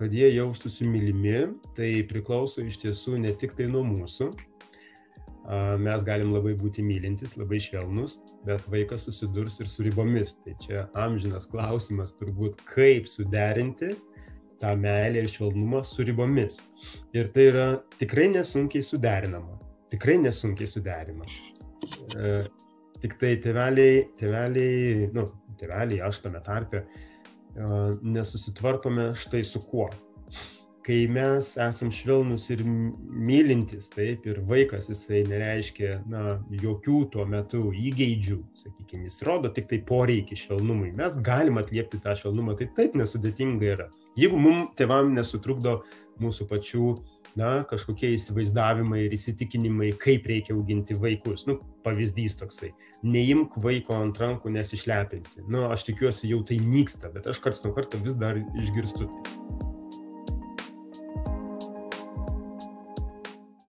kad jie jaustųsi mylimi, tai priklauso iš tiesų ne tik tai nuo mūsų. Mes galim labai būti mylintis, labai švelnus, bet vaikas susidurs ir su ribomis. Tai čia amžinas klausimas turbūt, kaip suderinti tą meilę ir švelnumą su ribomis. Ir tai yra tikrai nesunkiai suderinama. Tikrai nesunkiai suderinama. Tik tai tėveliai, aš tame tarpe, nesusitvarkome štai su kuo. Kai mes esam švelnus ir mylintis, taip, ir vaikas, jisai nereiškia, jokių tuo metu įgeidžių, sakykime, jis rodo tik tai poreikį švelnumui. Mes galim atliepti tą švelnumą, tai taip nesudėtinga yra. Jeigu mums tėvam nesutrukdo mūsų pačių, kažkokie įsivaizdavimai ir įsitikinimai, kaip reikia auginti vaikus. Pavyzdys toksai. Neimk vaiko ant rankų, nes išlepinsi. Aš tikiuosi, jau tai nyksta, bet aš karts nuo karto vis dar išgirstu tai.